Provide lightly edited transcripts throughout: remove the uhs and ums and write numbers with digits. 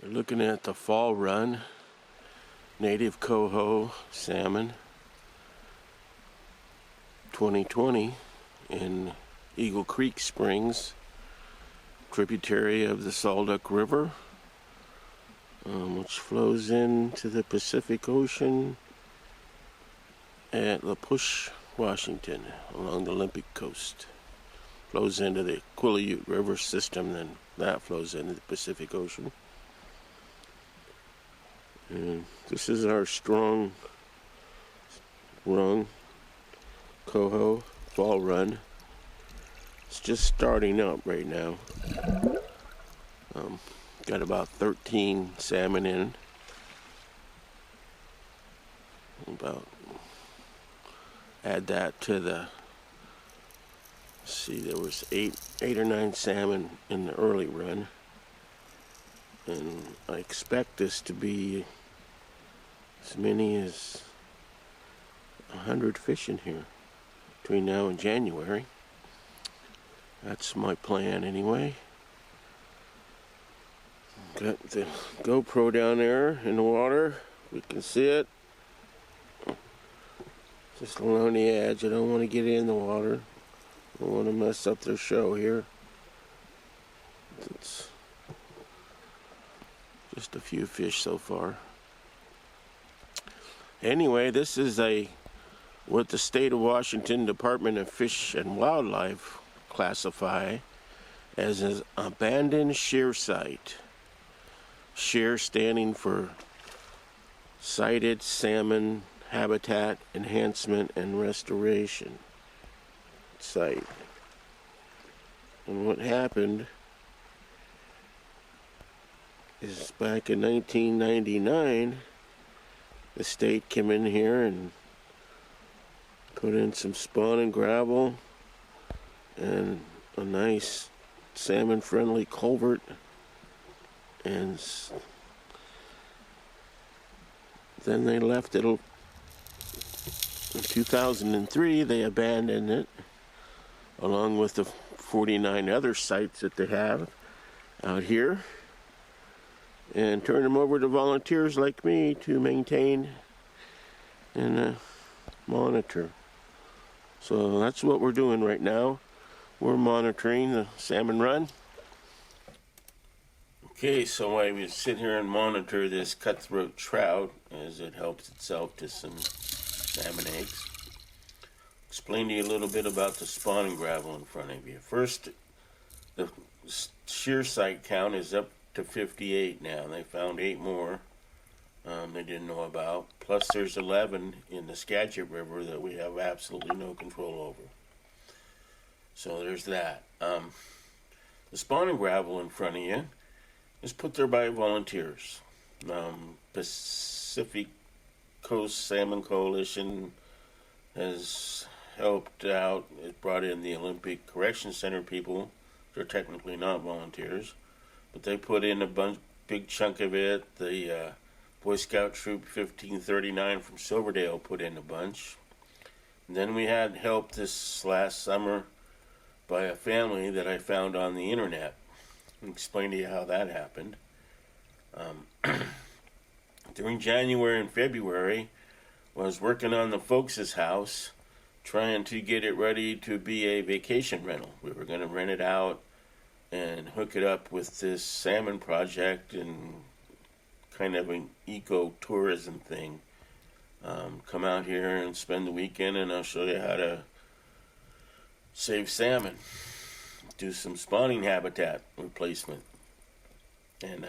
We're looking at the fall run, native Coho salmon 2020 in Eagle Creek Springs, tributary of the Sol Duc River, which flows into the Pacific Ocean at La Push, Washington, along the Olympic coast. Flows into the Quileute River system, then that flows into the Pacific Ocean. And this is our strong run, Coho fall run. It's just starting up right now. Got about 13 salmon in. Add that to the, see, there was eight or nine salmon in the early run, and I expect this to be as many as 100 fish in here between now and January. That's my plan anyway. Got the GoPro down there in the water. We can see it. Just along the edge. I don't want to get in the water. I don't want to mess up their show here. It's just a few fish so far. Anyway, this is what the state of Washington Department of Fish and Wildlife classify as an abandoned shear site. SHARE standing for Sited Salmon Habitat Enhancement and Restoration Site. And what happened is back in 1999, the state came in here and put in some spawning gravel and a nice salmon-friendly culvert. And then they left it. In 2003, they abandoned it, along with the 49 other sites that they have out here, and turned them over to volunteers like me to maintain and monitor. So that's what we're doing right now. We're monitoring the salmon run. Okay, so I would sit here and monitor this cutthroat trout as it helps itself to some salmon eggs. Explain to you a little bit about the spawning gravel in front of you. First, the shear site count is up to 58 now. They found 8 more they didn't know about. Plus there's 11 in the Skagit River that we have absolutely no control over. So there's that. The spawning gravel in front of you is put there by volunteers. Pacific Coast Salmon Coalition has helped out. It brought in the Olympic Correction Center people. They're technically not volunteers, but they put in a big chunk of it. The Boy Scout Troop 1539 from Silverdale put in a bunch. And then we had help this last summer by a family that I found on the internet. I'll explain to you how that happened. During January and February, I was working on the folks' house, trying to get it ready to be a vacation rental. We were going to rent it out and hook it up with this salmon project and kind of an eco-tourism thing. Come out here and spend the weekend, and I'll show you how to save salmon. Do some spawning habitat replacement. And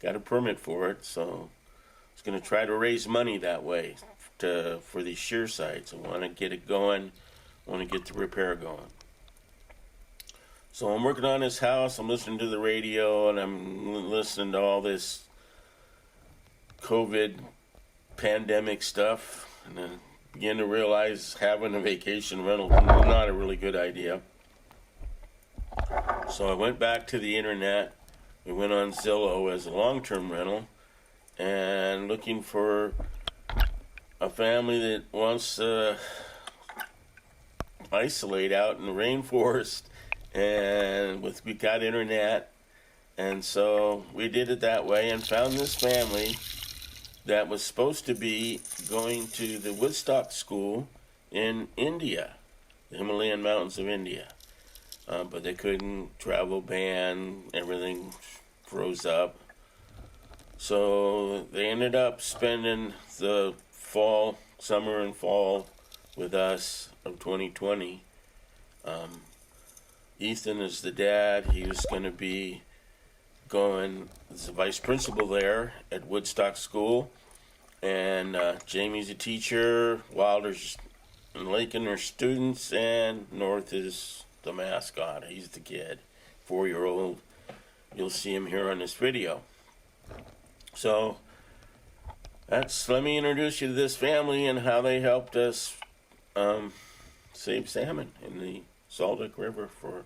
got a permit for it, so I was going to try to raise money that way for these shear sites. I want to get it going, I want to get the repair going. So I'm working on this house, I'm listening to the radio, and I'm listening to all this COVID pandemic stuff, and then begin to realize having a vacation rental is not a really good idea. So I went back to the internet. We went on Zillow as a long-term rental and looking for a family that wants to isolate out in the rainforest, and we got internet And so we did it that way and found this family that was supposed to be going to the Woodstock School in India, the Himalaya Mountains of India. But they couldn't, travel ban, everything froze up. So they ended up spending the summer and fall with us of 2020. Ethan is the dad. He was going to be going as the vice principal there at Woodstock School. And Jamie's a teacher. Wilder's and Lakin are students. And North is the mascot. He's the kid, 4-year-old. You'll see him here on this video. So let me introduce you to this family and how they helped us save salmon in the Sol Duc River for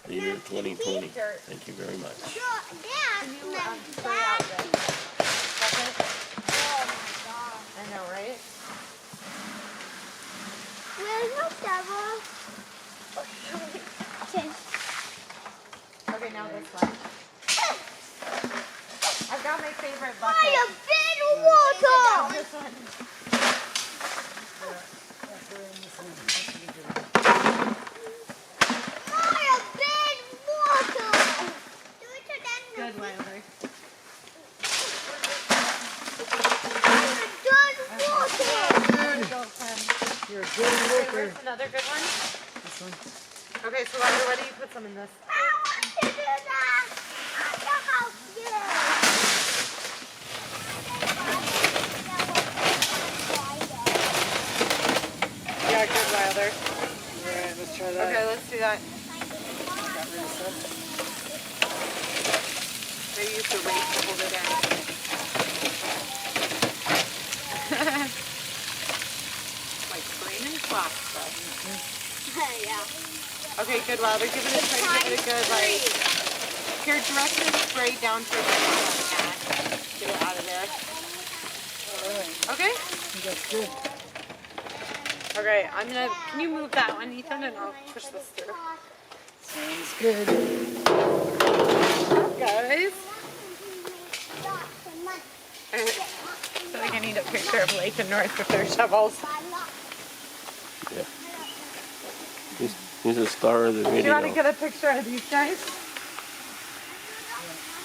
the year 2020. Thank you very much. Can you spray out this? Oh my god. I know, right? Where's no devil? Okay, now this one. I've got my favorite bucket. I have been water! This one. I have been water! Do it again. Good, Wilder. Good water! Go, Clem. You're a good Okay, worker. where's another good one? This one. Okay, so Wilder, why do you put some in this? I want to do that! I can help you! Yeah, good, Wilder. Alright, let's try that. Okay, let's do that. Got rid of some. Maybe use the rake to hold it in. Like flaming pasta. Yeah. Okay, good, Wilder. Give it a try. Give it a good, like. Here, direct this spray down to the bottom. Get it out of there. Alright, Okay? I think that's good. Okay, I'm gonna. Can you move that one, Ethan, and I'll push this through. Sounds good. Guys. I feel like I need a picture of Lake and North with their shovels. Yeah. He's the star of the Do you video. want to get a picture of these guys?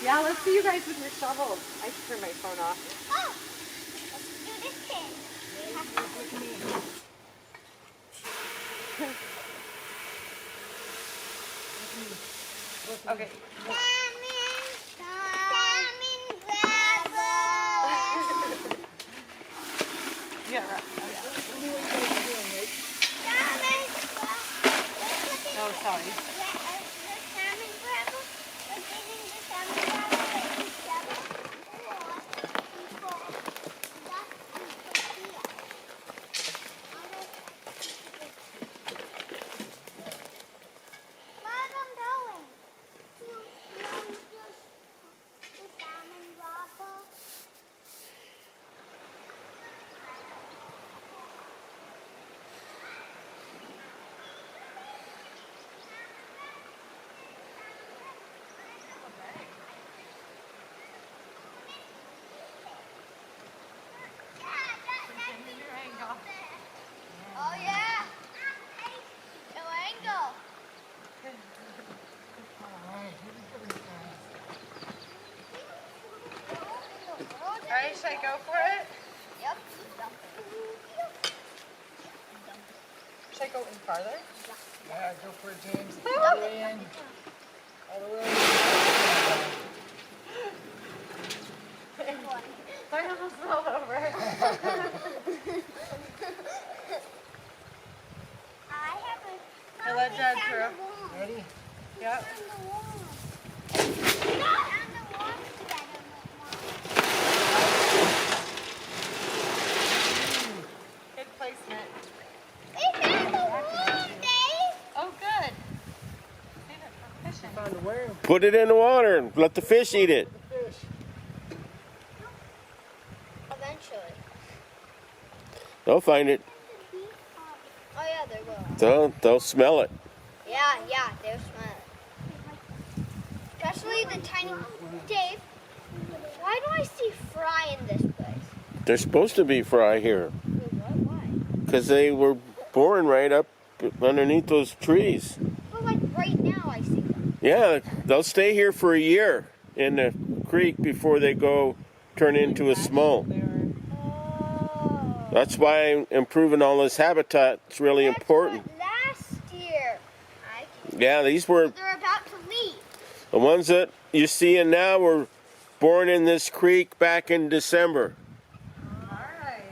Yeah, let's see you guys with your shovels. I should turn my phone off. Oh, let's do this thing. Okay. Salmon grabber. Yeah. Oh, sorry. Oh yeah. No angle. Alright, here we go, guys. Alright, should I go for it? Yep. Should I go in farther? Yeah, go for it, James. All the way in. All the way in. I almost fell over. I let Dad through. Ready? Yep. Good placement. Oh, good. Save it for fishing. Found a worm. Put it in the water and let the fish eat it. Fish. Eventually. They'll find it. Oh yeah, they will. They'll smell it. Yeah, they'll smell it. Try Especially the tiny. Dave, why do I see fry in this place? They're supposed to be fry here Why? because they were born right up underneath those trees. But like right now I see them. Yeah, they'll stay here for a year in the creek before they go turn into a smolt. Oh. That's why improving all this habitat is really That's important. what last year. Yeah, these were They're about to leave. the ones that you're seeing now were born in this creek back in December. Alright.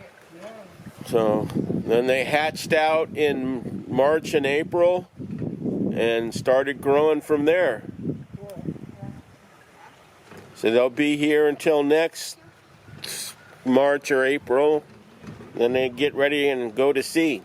So then they hatched out in March and April and started growing from there. So they'll be here until next March or April. Then they get ready and go to sea.